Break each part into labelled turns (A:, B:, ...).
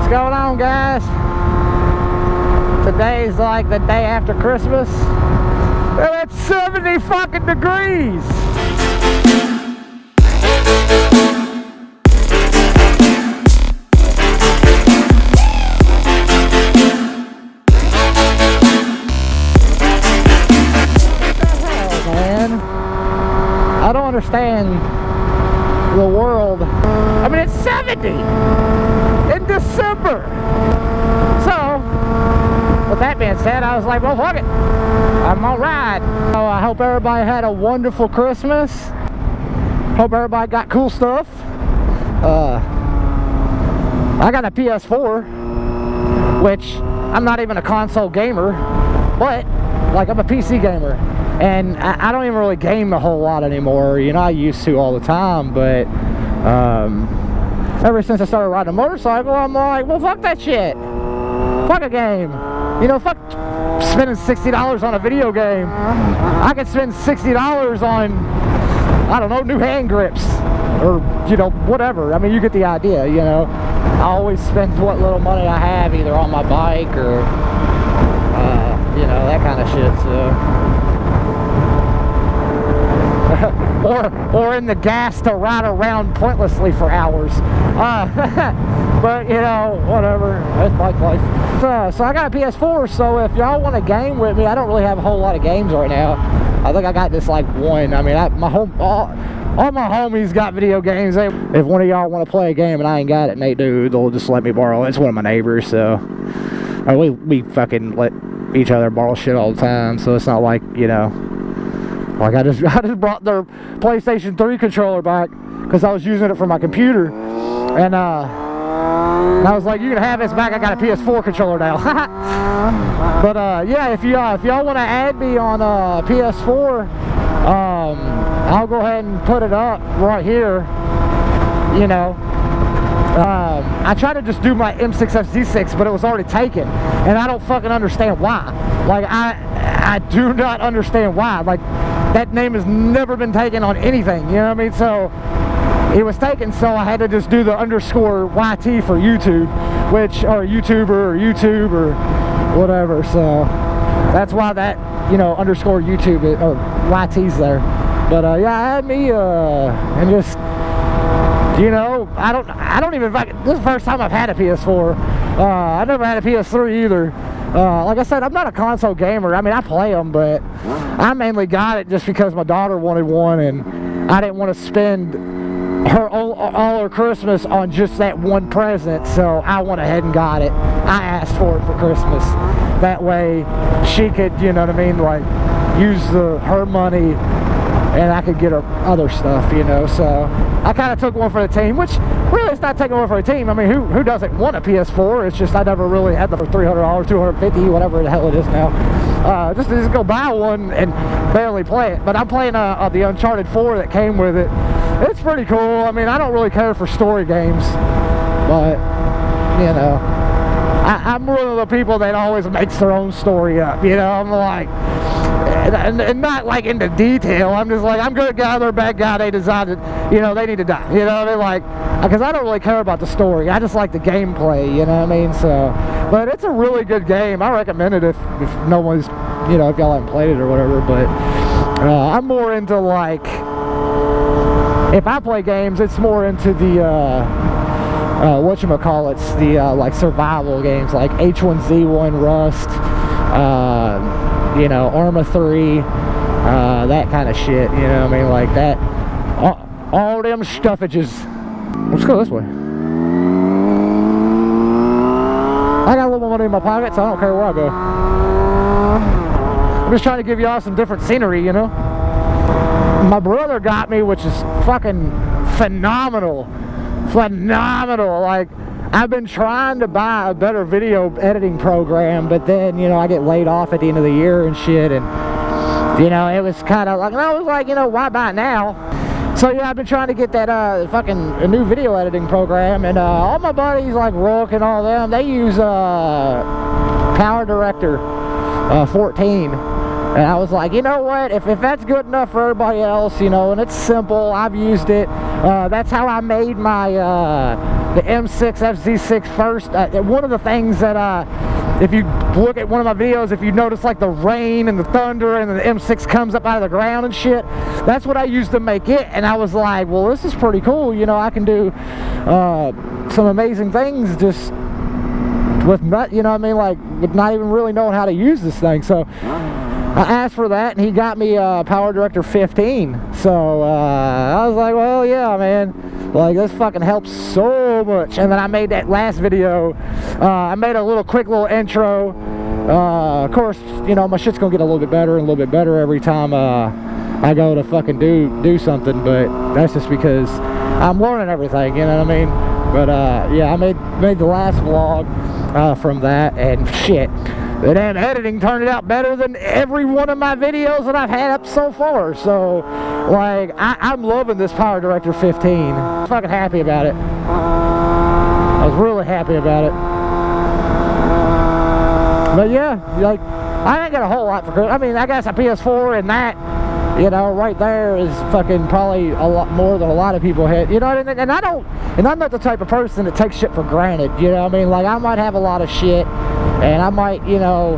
A: What's going on, guys? Today's like the day after Christmas, and it's 70 fucking degrees. I don't understand the world. I mean, it's 70 in December. So, with that being said, I was like, well, fuck it. I'm all right. So I hope everybody had a wonderful Christmas. Hope everybody got cool stuff. I got a PS4, which I'm not even a console gamer, but like I'm a PC gamer. And I don't even really game a whole lot anymore. You know, I used to all the time, but ever since I started riding a motorcycle, I'm like, well, fuck that shit. Fuck a game. You know, fuck spending $60 on a video game. I could spend $60 on, I don't know, new hand grips. Or, you know, whatever. I mean, you get the idea, you know. I always spend what little money I have either on my bike or, you know, that kind of shit, so... or in the gas to ride around pointlessly for hours. But you know, whatever, that's bike life. So I got a PS4, so if y'all want to game with me, I don't really have a whole lot of games right now. I think I got this like one. I mean, all my homies got video games. If one of y'all want to play a game and I ain't got it and they do, they'll just let me borrow it. It's one of my neighbors, so we fucking let each other borrow shit all the time, so it's not like, you know, like I just brought their PlayStation 3 controller back because I was using it for my computer, and I was like, you can have this back. I got a PS4 controller now. But yeah, if y'all want to add me on PS4, I'll go ahead and put it up right here. You know, I tried to just do my M6FZ6, but it was already taken, and I don't fucking understand why. Like I do not understand why. Like, that name has never been taken on anything, you know what I mean? So it was taken, so I had to just do the _YT for YouTube, which, or YouTuber or YouTube or whatever. So that's why that, you know, _YouTube or YT's there. But yeah, add me and just, you know, I don't even, this is the first time I've had a PS4. I never had a PS3 either. Like I said, I'm not a console gamer. I mean, I play them, but I mainly got it just because my daughter wanted one, and I didn't want to spend all her Christmas on just that one present, so I went ahead and got it. I asked for it for Christmas. That way, she could, you know what I mean, like, use her money, and I could get her other stuff, you know. So I kind of took one for the team, which really it's not taking one for a team. I mean, who doesn't want a PS4? It's just I never really had them for $300, $250, whatever the hell it is now. Just go buy one and barely play it. But I'm playing the Uncharted 4 that came with it. It's pretty cool. I mean, I don't really care for story games, but you know, I'm one of the people that always makes their own story up. You know, I'm like, and not like into detail. I'm just like, I'm good guy, they're a bad guy, they decided, you know, they need to die. You know what I mean? Like, because I don't really care about the story. I just like the gameplay, you know what I mean? So, but it's a really good game. I recommend it if no one's, you know, if y'all haven't played it or whatever. But I'm more into, like, if I play games, it's more into the whatchamacallits, the like survival games like H1Z1, Rust, you know, Arma 3, that kind of shit, you know what I mean, like that, all them stuffages. Let's go this way. I got a little more money in my pocket, so I don't care where I go. I'm just trying to give y'all some different scenery, you know. My brother got me, which is fucking phenomenal. Like, I've been trying to buy a better video editing program, but then, you know, I get laid off at the end of the year and shit, and, you know, it was kind of like, and I was like, you know, why buy it now? So, yeah, I've been trying to get that, a new video editing program, and, all my buddies, like Rook and all them, they use, Power Director, 14. And I was like, you know what, if that's good enough for everybody else, you know, and it's simple, I've used it. That's how I made my the M6 FZ6 first. One of the things that if you look at one of my videos, if you notice like the rain and the thunder and the M6 comes up out of the ground and shit, that's what I used to make it. And I was like, well, this is pretty cool, you know, I can do some amazing things just with not, you know what I mean, like with not even really knowing how to use this thing. So I asked for that, and he got me Power Director 15. So I was like, well, yeah, man, like this fucking helps so much. And then I made that last video. I made a quick little intro. Of course, you know, my shit's gonna get a little bit better and a little bit better every time I go to fucking do something. But that's just because I'm learning everything, you know what I mean? But yeah, I made the last vlog from that, and shit, the damn editing turned out better than every one of my videos that I've had up so far. So like I'm loving this Power Director 15. I'm fucking happy about it. I was really happy about it. But yeah, like I ain't got a whole lot for Christmas. I mean, I got a PS4, and that, you know, right there is fucking probably a lot more than a lot of people had. You know what I mean? And I'm not the type of person that takes shit for granted. You know what I mean? Like, I might have a lot of shit, and I might, you know,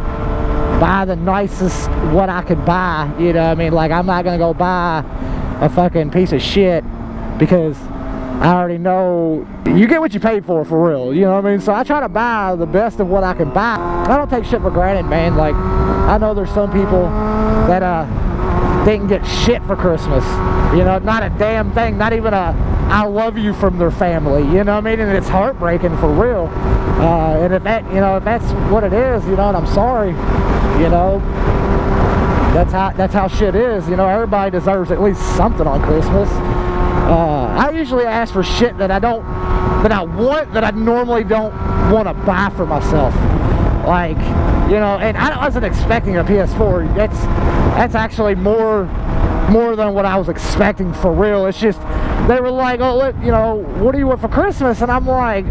A: buy the nicest what I could buy. You know what I mean? Like, I'm not gonna go buy a fucking piece of shit because I already know you get what you paid for real. You know what I mean? So I try to buy the best of what I can buy. I don't take shit for granted, man. Like, I know there's some people that didn't get shit for Christmas, you know, not a damn thing, not even a I love you from their family, you know what I mean? And it's heartbreaking for real. And if that, you know, if that's what it is, you know, and I'm sorry, you know, that's how shit is. You know, everybody deserves at least something on Christmas. I usually ask for shit that I normally don't want to buy for myself. Like, you know, and I wasn't expecting a PS4. That's actually more than what I was expecting for real. It's just, they were like, oh, look, you know, what do you want for Christmas? And I'm like,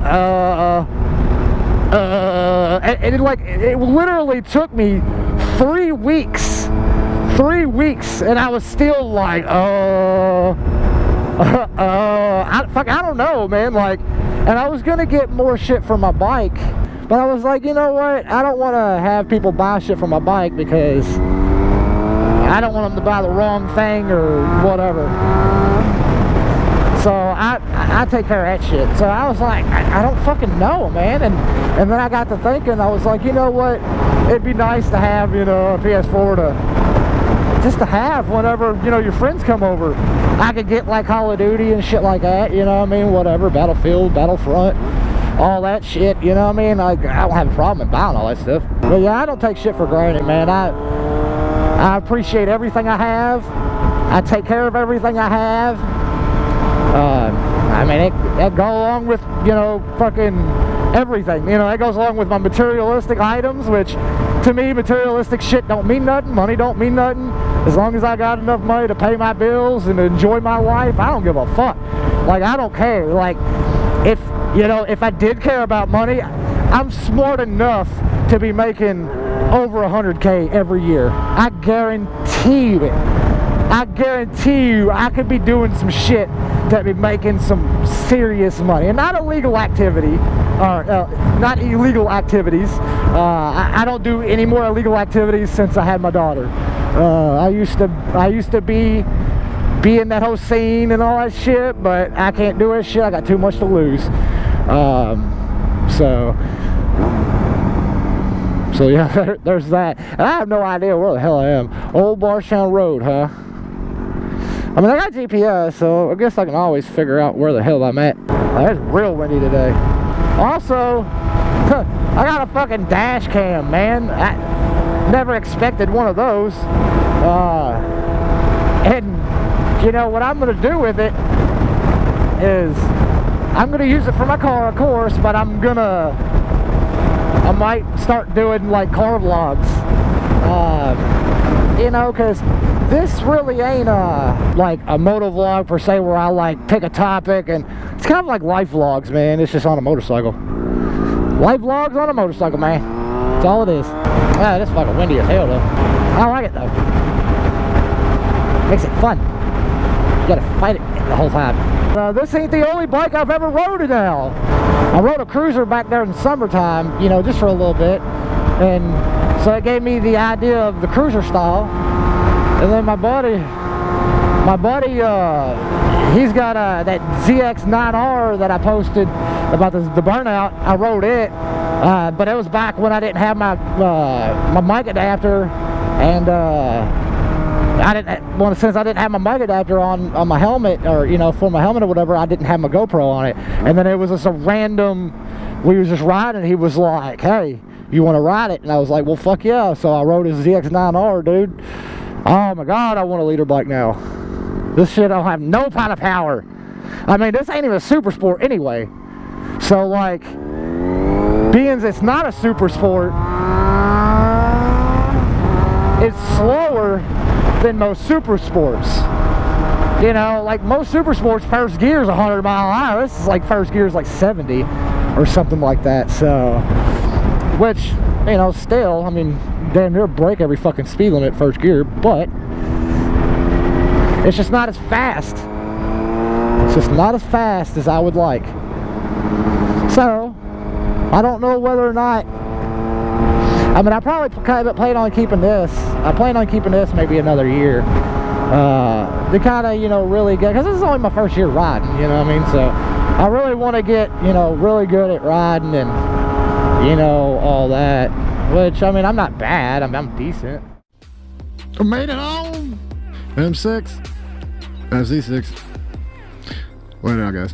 A: and it literally took me 3 weeks, and I was still like, I don't know, man. Like, and I was gonna get more shit for my bike, but I was like, you know what? I don't want to have people buy shit for my bike because I don't want them to buy the wrong thing or whatever. So I take care of that shit. So I was like, I don't fucking know, man. And then I got to thinking, I was like, you know what? It'd be nice to have, you know, a PS4 just to have whenever, you know, your friends come over. I could get like Call of Duty and shit like that, you know what I mean? Whatever, Battlefield, Battlefront, all that shit, you know what I mean? Like, I don't have a problem in buying all that stuff. But yeah, I don't take shit for granted, man. I appreciate everything I have. I take care of everything I have. I mean, it goes along with, you know, fucking everything. You know, that goes along with my materialistic items, which to me, materialistic shit don't mean nothing. Money don't mean nothing. As long as I got enough money to pay my bills and enjoy my life, I don't give a fuck. Like, I don't care. Like, if, you know, if I did care about money, I'm smart enough to be making over 100K every year. I guarantee you it. I guarantee you I could be doing some shit that be making some serious money, and not illegal activity, or not illegal activities. I don't do any more illegal activities since I had my daughter. I used to be in that whole scene and all that shit, but I can't do that shit. I got too much to lose. So yeah, there's that. And I have no idea where the hell I am. Old Barstown Road, huh? I mean, I got GPS, so I guess I can always figure out where the hell I'm at. Oh, it's real windy today. Also, I got a fucking dash cam, man. I never expected one of those. And, you know, what I'm going to do with it is I'm going to use it for my car, of course, but I might start doing, like, car vlogs. You know, because this really ain't like a moto vlog per se, where I like pick a topic, and it's kind of like life vlogs, man. It's just on a motorcycle. Life vlogs on a motorcycle, man. That's all it is. Ah, it's fucking windy as hell though. I like it though. Makes it fun. You gotta fight it the whole time. This ain't the only bike I've ever rode now. I rode a cruiser back there in the summertime, you know, just for a little bit, and so it gave me the idea of the cruiser style. And then my buddy, he's got that ZX9R that I posted about the burnout. I rode it, but it was back when I didn't have my my mic adapter, and since I didn't have my mic adapter on my helmet, or you know, for my helmet or whatever, I didn't have my GoPro on it. And then it was just a random, we were just riding, he was like, hey, you want to ride it? And I was like, well, fuck yeah. So I rode his ZX9R, dude. Oh my god, I want a leader bike now. This shit don't have no kind of power. I mean, this ain't even a super sport anyway. So like, being it's not a super sport, it's slower than most super sports. You know, like most super sports, first gear is 100 mile an hour. This is like first gear is like 70 or something like that. So, which, you know, still, I mean, damn near break every fucking speed limit first gear, but it's just not as fast. It's just not as fast as I would like. So, I don't know whether or not, I mean, I probably plan on keeping this. I plan on keeping this maybe another year. To kind of, you know, really get, because this is only my first year riding, you know what I mean? So, I really want to get, you know, really good at riding and, you know, all that. Which, I mean, I'm not bad. I'm decent.
B: I made it home! M6. Z6. Wait now, guys.